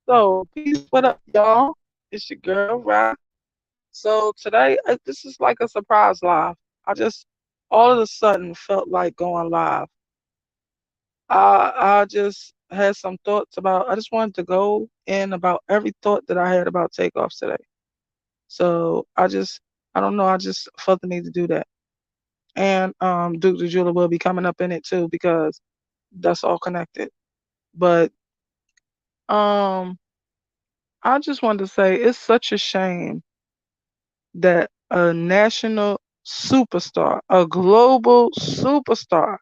So, peace, what up, y'all? It's your girl, Rap. So, today, this is like a surprise live. I just all of a sudden felt like going live. I just had some thoughts about, I just wanted to go in about every thought that I had about takeoffs today. So, I don't know, I just felt the need to do that. And Duke the Jeweler will be coming up in it too because that's all connected. But um, I just wanted to say it's such a shame that a national superstar, a global superstar,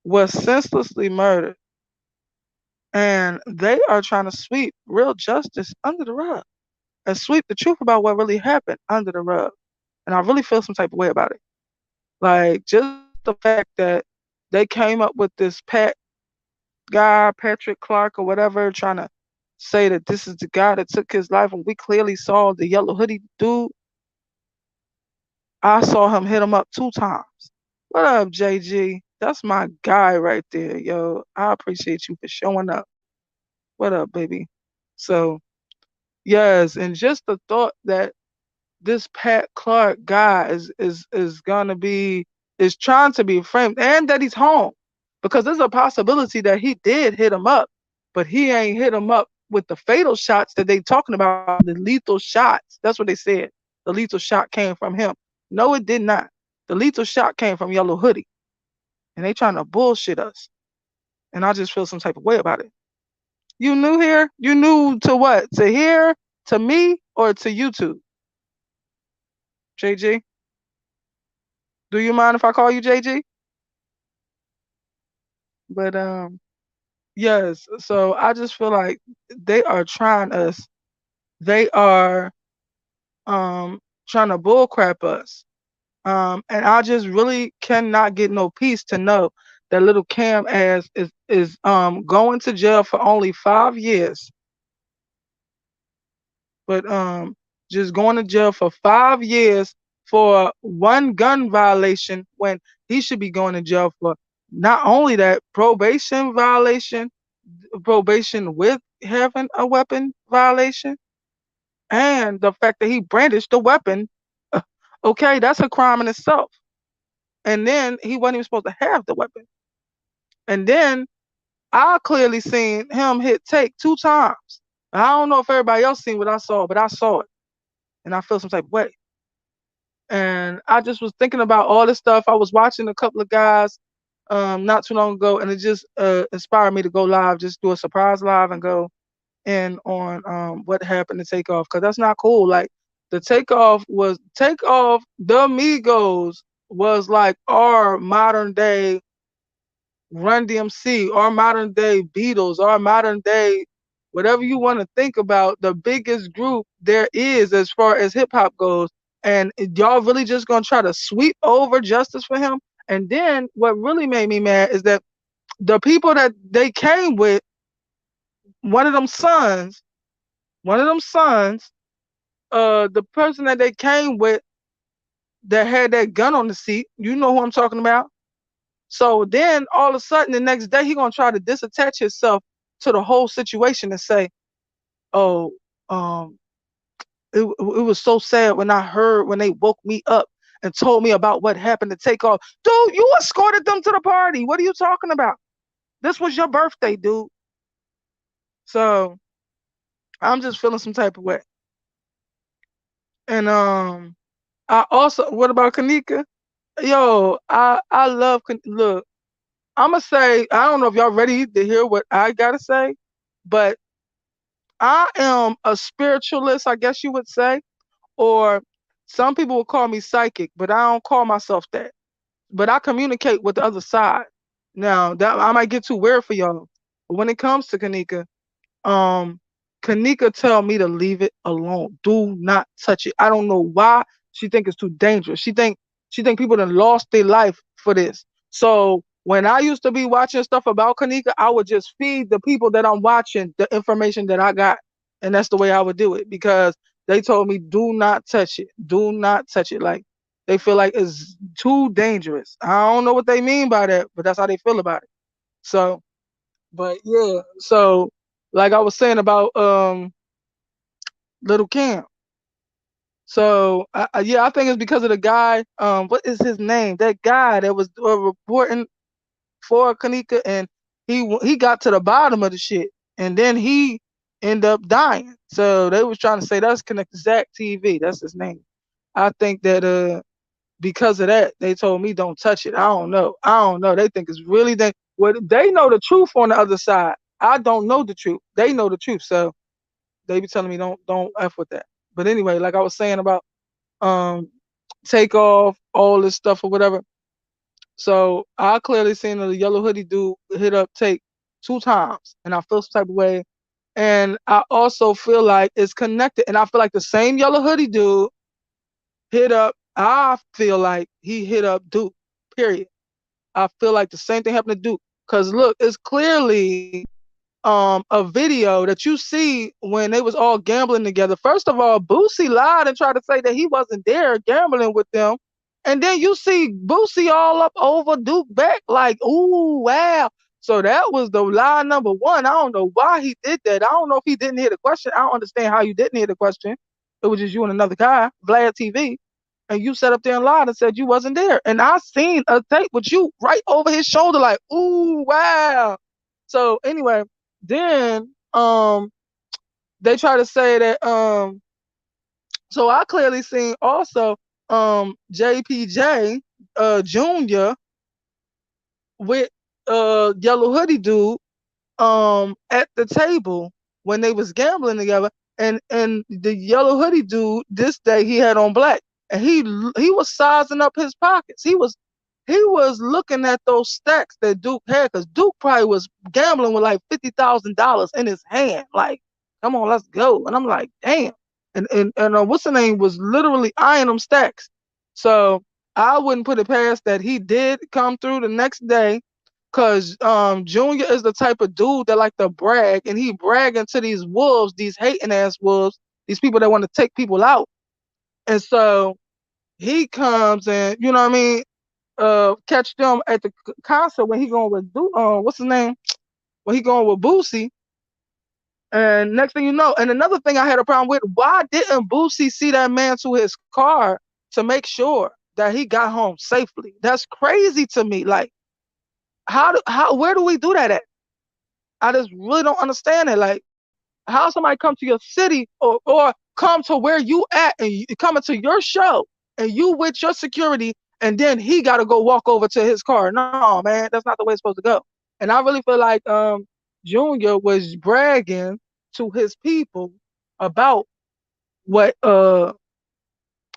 was senselessly murdered. And they are trying to sweep real justice under the rug and sweep the truth about what really happened under the rug. And I really feel some type of way about it. Like, just the fact that they came up with this guy, Patrick Clark or whatever, trying to say that this is the guy that took his life. And we clearly saw the yellow hoodie dude. I saw him hit him up 2 times. What up, JG? That's my guy right there, yo. I appreciate you for showing up. What up, baby? So, yes, and just the thought that this Pat Clark guy is gonna be is trying to be framed and that he's home. Because there's a possibility that he did hit him up, but he ain't hit him up with the fatal shots that they talking about, the lethal shots. That's what they said. The lethal shot came from him. No, it did not. The lethal shot came from Yellow Hoodie. And they trying to bullshit us. And I just feel some type of way about it. You new here? You new to what? To here? To me? Or to YouTube? JG? Do you mind if I call you JG? But yes, so I just feel like they are trying us. They are trying to bullcrap us. And I just really cannot get no peace to know that little Cam ass is going to jail for only 5 years, but just going to jail for 5 years for one gun violation when he should be going to jail for not only that probation with having a weapon violation, and the fact that he brandished the weapon. Okay, that's a crime in itself. And then he wasn't even supposed to have the weapon. And then I clearly seen him hit take 2 times. I don't know if everybody else seen what I saw, but I saw it, and I feel some type of way. And I just was thinking about all this stuff. I was watching a couple of guys not too long ago, and it just inspired me to go live, just do a surprise live and go in on what happened to Takeoff, because that's not cool. Like, the Takeoff, the Migos was like our modern day Run DMC, our modern day Beatles, our modern day whatever you want to think about, the biggest group there is as far as hip hop goes. And y'all really just gonna try to sweep over justice for him. And then what really made me mad is that the people that they came with, one of them sons, one of them sons, the person that they came with that had that gun on the seat, you know who I'm talking about. So then all of a sudden the next day he gonna try to disattach himself to the whole situation and say, "Oh, um, it was so sad when I heard when they woke me up and told me about what happened to Takeoff." Dude, you escorted them to the party. What are you talking about? This was your birthday, dude. So I'm just feeling some type of way. And I also, what about Kanika? Yo, I love look. I'ma say, I don't know if y'all ready to hear what I gotta say, but I am a spiritualist, I guess you would say, or some people will call me psychic, but I don't call myself that. But I communicate with the other side. Now that I might get too weird for y'all, but when it comes to um, Kanika tell me to leave it alone. Do not touch it. I don't know why she think it's too dangerous. She think people have lost their life for this. So when I used to be watching stuff about Kanika, I would just feed the people that I'm watching the information that I got, and that's the way I would do it because they told me do not touch it. Do not touch it. Like, they feel like it's too dangerous. I don't know what they mean by that, but that's how they feel about it. So, but yeah, so like I was saying about Little Kim. So yeah, I think it's because of the guy. What is his name? That guy that was reporting for Kanika, and he got to the bottom of the shit, and then he ended up dying. So they was trying to say that's connected Zach TV. That's his name. I think that because of that, they told me don't touch it. I don't know. I don't know. They think it's really they know the truth on the other side. I don't know the truth. They know the truth. So they be telling me don't F with that. But anyway, like I was saying about um Takeoff, all this stuff or whatever. So I clearly seen the yellow hoodie dude hit up Take 2 times, and I feel some type of way. And I also feel like it's connected, and I feel like the same yellow hoodie dude hit up. I feel like he hit up Duke. Period. I feel like the same thing happened to Duke. Cause look, it's clearly a video that you see when they was all gambling together. First of all, Boosie lied and tried to say that he wasn't there gambling with them. And then you see Boosie all up over Duke back like, ooh, wow. So that was the lie number one. I don't know why he did that. I don't know if he didn't hear the question. I don't understand how you didn't hear the question. It was just you and another guy, Vlad TV. And you sat up there and lied and said you wasn't there. And I seen a tape with you right over his shoulder, like, ooh, wow. So anyway, then they try to say that so I clearly seen also JPJ Junior with Yellow Hoodie dude at the table when they was gambling together, and the Yellow Hoodie dude this day he had on black, and he was sizing up his pockets. He was looking at those stacks that Duke had, because Duke probably was gambling with like $50,000 in his hand. Like, come on, let's go. And I'm like, damn. And what's the name was literally eyeing them stacks. So I wouldn't put it past that he did come through the next day, cause Junior is the type of dude that like to brag, and he bragging to these wolves, these hating ass wolves, these people that want to take people out. And so he comes and you know what I mean, catch them at the concert when he going with what's his name? When he going with Boosie. And next thing you know, and another thing I had a problem with, why didn't Boosie see that man to his car to make sure that he got home safely? That's crazy to me. Like, where do we do that at? I just really don't understand it. Like, how somebody come to your city or come to where you at and coming to your show and you with your security, and then he got to go walk over to his car. No, man, that's not the way it's supposed to go. And I really feel like Junior was bragging to his people about what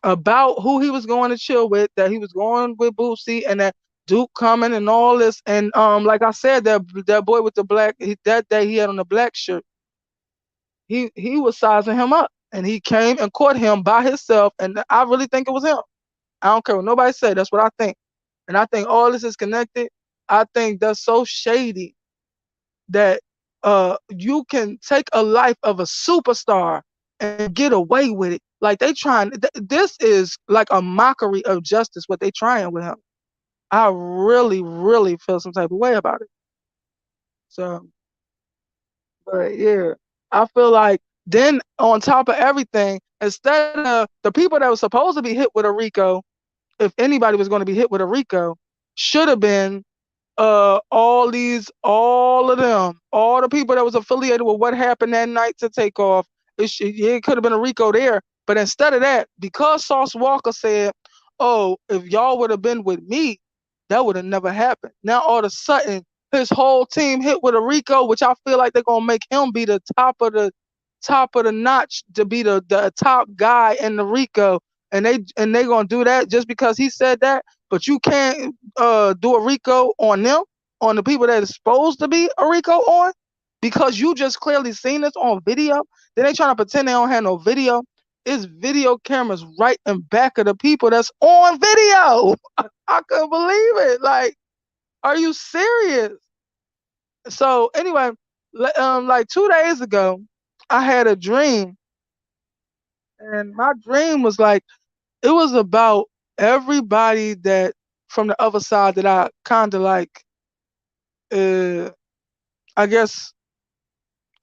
about who he was going to chill with, that he was going with Boosie, and that Duke coming and all this. And like I said, that boy with the black, that day he had on the black shirt, he was sizing him up, and he came and caught him by himself, and I really think it was him. I don't care what nobody said. That's what I think. And I think all this is connected. I think that's so shady that you can take a life of a superstar and get away with it. Like they trying. This is like a mockery of justice. What they trying with him. I really, really feel some type of way about it. So, but yeah, I feel like then on top of everything, instead of the people that were supposed to be hit with a RICO, if anybody was going to be hit with a RICO, should have been all of them, all the people that was affiliated with what happened that night to Takeoff. It could have been a RICO there, but instead of that, because Sauce Walker said, "Oh, if y'all would have been with me, that would have never happened." Now all of a sudden, his whole team hit with a RICO, which I feel like they're gonna make him be the top of the notch to be the top guy in the RICO, and they gonna do that just because he said that. But you can't do a RICO on them, on the people that is supposed to be a RICO on, because you just clearly seen this on video. Then they trying to pretend they don't have no video. It's video cameras right in back of the people that's on video. I couldn't believe it. Like, are you serious? So anyway, like 2 days ago, I had a dream, and my dream was like, it was about everybody that from the other side that I kind of like, uh, I guess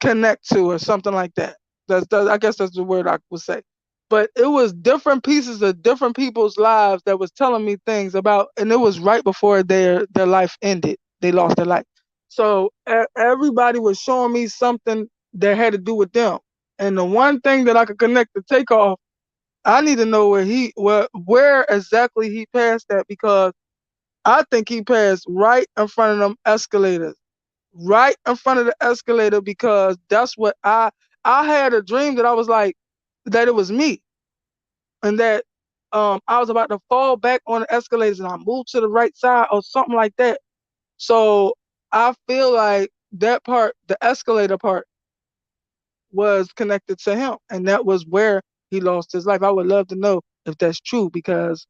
connect to or something like that. I guess that's the word I would say. But it was different pieces of different people's lives that was telling me things about, and it was right before their life ended. They lost their life. So everybody was showing me something that had to do with them. And the one thing that I could connect to Takeoff, I need to know where exactly he passed that, because I think he passed right in front of them escalators, right in front of the escalator, because that's what I had a dream that I was like that it was me, and that I was about to fall back on the escalators and I moved to the right side or something like that. So I feel like that part, the escalator part, was connected to him, and that was where he lost his life. I would love to know if that's true, because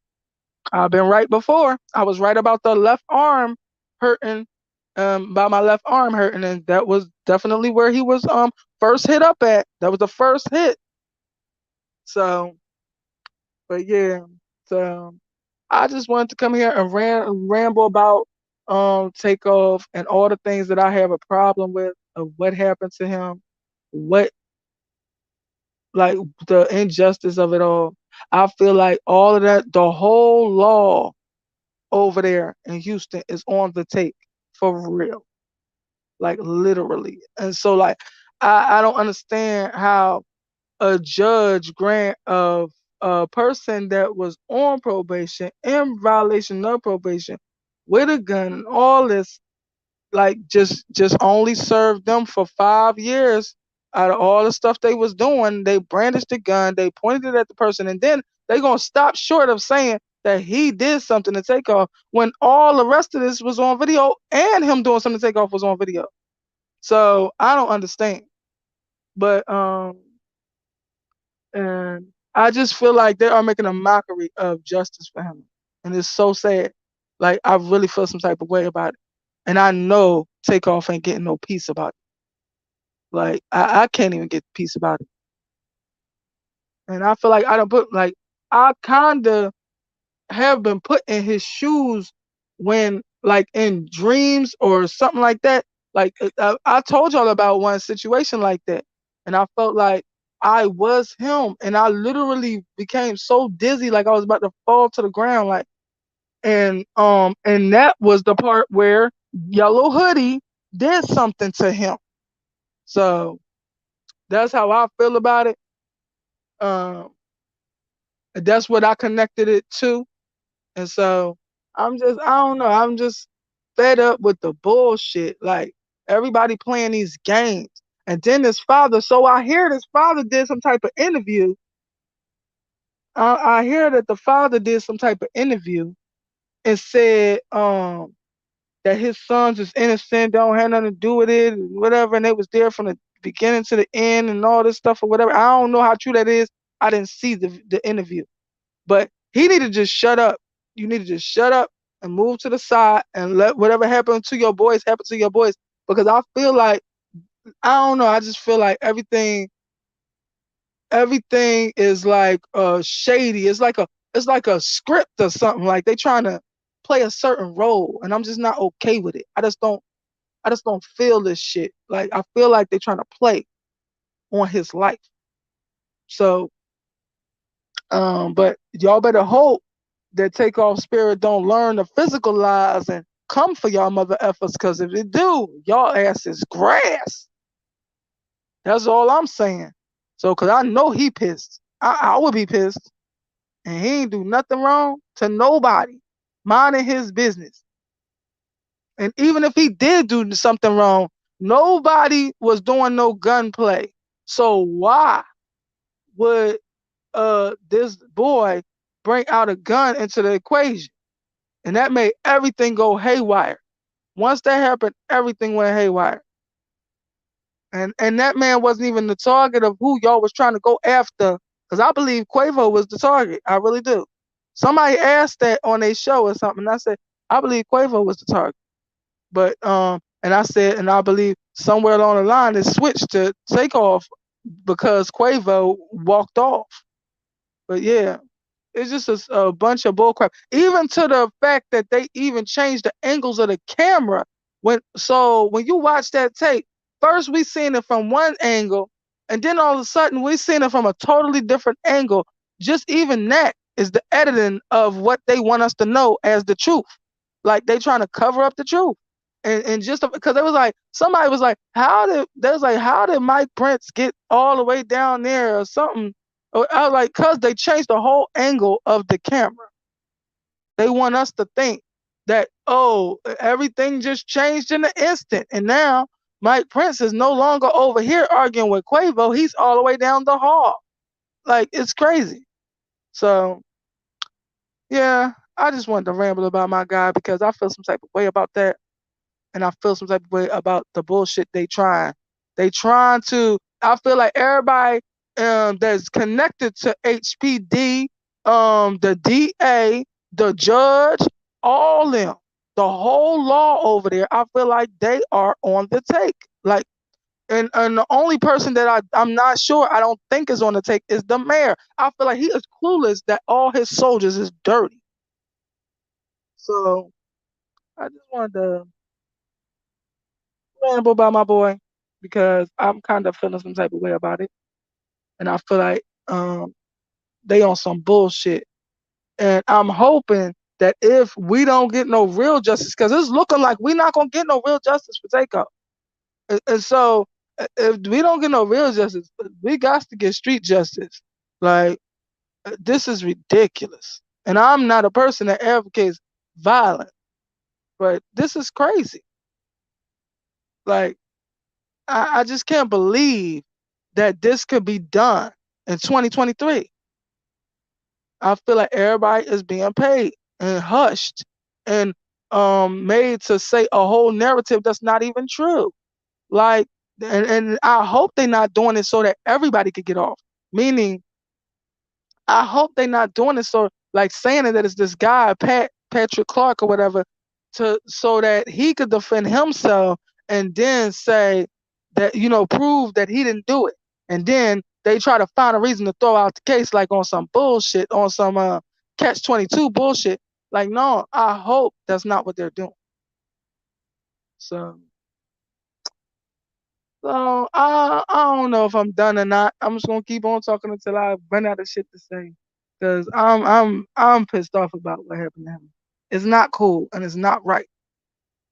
I've been right before. I was right about the left arm hurting, about my left arm hurting, and that was definitely where he was first hit up at. That was the first hit. So, but yeah, so I just wanted to come here and ramble about Takeoff and all the things that I have a problem with of what happened to him, what, like, the injustice of it all. I feel like all of that, the whole law over there in Houston is on the take for real, like literally. And so, like, I don't understand how a judge grant of a person that was on probation, in violation of probation, with a gun and all this, like, just only served them for 5 years out of all the stuff they was doing. They brandished the gun, they pointed it at the person, and then they gonna stop short of saying that he did something to take off, when all the rest of this was on video, and him doing something to take off was on video. So I don't understand. But and I just feel like they are making a mockery of justice for him. And it's so sad. Like, I really feel some type of way about it. And I know Takeoff ain't getting no peace about it. Like, I can't even get peace about it. And I feel like I don't put, like, I kinda have been put in his shoes when, like, in dreams or something like that. Like, I told y'all about one situation like that, and I felt like I was him, and I literally became so dizzy, like I was about to fall to the ground, like. And that was the part where Yellow Hoodie did something to him. So that's how I feel about it. Um, that's what I connected it to. And so I don't know. I'm just fed up with the bullshit. Like, everybody playing these games. And then this father, so I hear this father did some type of interview. I hear that the father did some type of interview and said that his sons is innocent, don't have nothing to do with it, and whatever, and they was there from the beginning to the end and all this stuff or whatever. I don't know how true that is. I didn't see the interview. But he need to just shut up. You need to just shut up and move to the side and let whatever happened to your boys happen to your boys. Because I feel like, I don't know, I just feel like everything is like shady. It's like a script or something. Like, they trying to play a certain role, and I'm just not okay with it. I just don't feel this shit. Like, I feel like they trying to play on his life. So but y'all better hope that Takeoff spirit don't learn the physical lies and come for y'all mother effers, because if it do, y'all ass is grass. That's all I'm saying. So, because I know he pissed. I would be pissed. And he ain't do nothing wrong to nobody, minding his business. And even if he did do something wrong, nobody was doing no gunplay. So why would this boy bring out a gun into the equation? And that made everything go haywire. Once that happened, everything went haywire. And that man wasn't even the target of who y'all was trying to go after. Because I believe Quavo was the target. I really do. Somebody asked that on a show or something. And I said, I believe Quavo was the target. But and I said, and I believe somewhere along the line it switched to Takeoff because Quavo walked off. But yeah, it's just a bunch of bullcrap. Even to the fact that they even changed the angles of the camera. When you watch that tape, First, we seen it from one angle, and then all of a sudden, we seen it from a totally different angle. Just even that is the editing of what they want us to know as the truth. Like they trying to cover up the truth. And just because it was like somebody was like, how did Mike Prince get all the way down there or something? I was like, cause they changed the whole angle of the camera. They want us to think that, oh, everything just changed in an instant. And now Mike Prince is no longer over here arguing with Quavo. He's all the way down the hall. Like, it's crazy. So, yeah, I just wanted to ramble about my guy because I feel some type of way about that. And I feel some type of way about the bullshit they trying. They trying to, I feel like everybody that's connected to HPD, the DA, the judge, all them, the whole law over there, I feel like they are on the take. Like, and the only person that I'm not sure, I don't think is on the take is the mayor. I feel like he is clueless that all his soldiers is dirty. So I just wanted to ramble about my boy because I'm kind of feeling some type of way about it, and I feel like they on some bullshit, and I'm hoping that if we don't get no real justice, because it's looking like we're not gonna get no real justice for Takeoff, and so if we don't get no real justice, we got to get street justice. Like this is ridiculous, and I'm not a person that advocates violence, but this is crazy. Like I just can't believe that this could be done in 2023. I feel like everybody is being paid and hushed and made to say a whole narrative that's not even true. Like, and I hope they're not doing it so that everybody could get off. Meaning, I hope they're not doing it so like saying that it's this guy Patrick Clark or whatever to so that he could defend himself and then say that prove that he didn't do it, and then they try to find a reason to throw out the case like on some bullshit, on some catch 22 bullshit. Like, no, I hope that's not what they're doing. So I don't know if I'm done or not. I'm just gonna keep on talking until I run out of shit to say. Cause I'm pissed off about what happened to him. It's not cool and it's not right.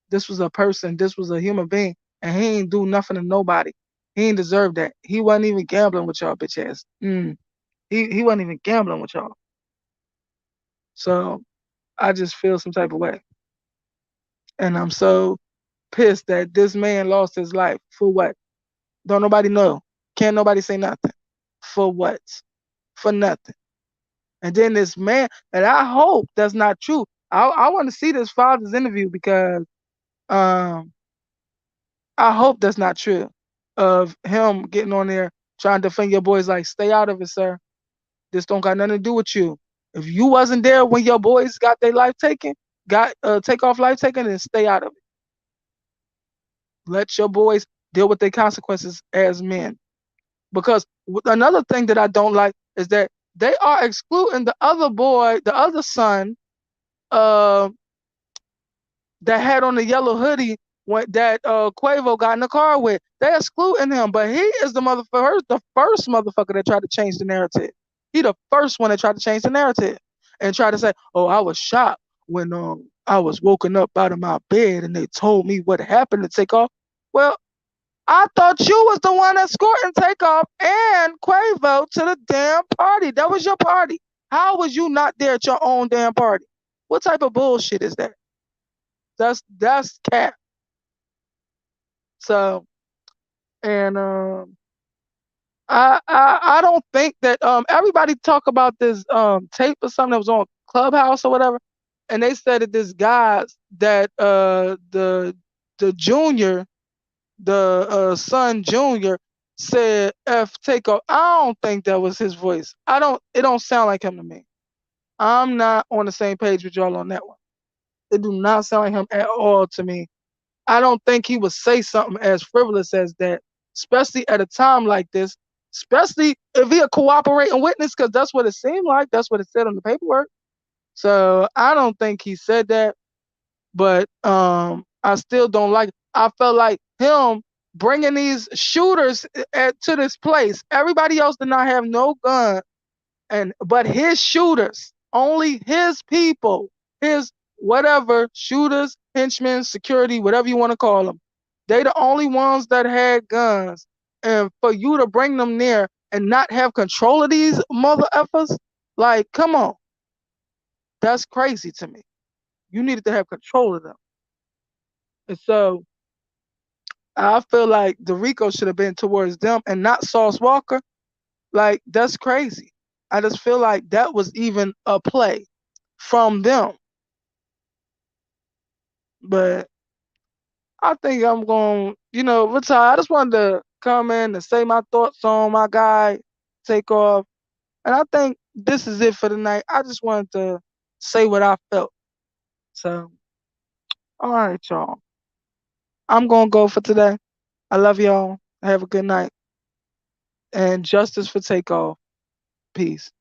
This was a person, this was a human being, and he ain't do nothing to nobody. He ain't deserve that. He wasn't even gambling with y'all bitch ass. He wasn't even gambling with y'all. So I just feel some type of way. And I'm so pissed that this man lost his life. For what? Don't nobody know. Can't nobody say nothing. For what? For nothing. And then this man, and I hope that's not true. I want to see this father's interview because um I hope that's not true. Of him getting on there trying to defend your boys, like, stay out of it, sir. This don't got nothing to do with you. If you wasn't there when your boys got their life taken, got Takeoff life taken, then stay out of it. Let your boys deal with their consequences as men. Because another thing that I don't like is that they are excluding the other boy, the other son, uh, that had on the yellow hoodie when that Quavo got in the car with. They excluding him, but he is the first motherfucker that tried to change the narrative. He the first one that tried to change the narrative and tried to say, "Oh, I was shocked when I was woken up out of my bed and they told me what happened to Takeoff." Well, I thought you was the one escorting Takeoff and Quavo to the damn party. That was your party. How was you not there at your own damn party? What type of bullshit is that? That's cap. So, and I don't think that everybody talk about this tape or something that was on Clubhouse or whatever, and they said that this guy that the junior, the son junior, said F Takeoff. I don't think that was his voice. I don't. It don't sound like him to me. I'm not on the same page with y'all on that one. It do not sound like him at all to me. I don't think he would say something as frivolous as that, especially at a time like this, especially if he a cooperating witness, because that's what it seemed like. That's what it said on the paperwork. So I don't think he said that, but I still don't like it. I felt like him bringing these shooters to this place. Everybody else did not have no gun, and but his shooters, only his people, his whatever shooters, henchmen, security, whatever you want to call them, they the only ones that had guns. And for you to bring them near and not have control of these mother effers, like, come on, that's crazy to me. You needed to have control of them. And so I feel like the Rico should have been towards them and not Sauce Walker. Like, that's crazy. I just feel like that was even a play from them. But I think I'm going, retire. I just wanted to come in and say my thoughts on my guy, Takeoff. And I think this is it for the night. I just wanted to say what I felt. So, all right, y'all. I'm going to go for today. I love y'all. Have a good night. And justice for Takeoff. Peace.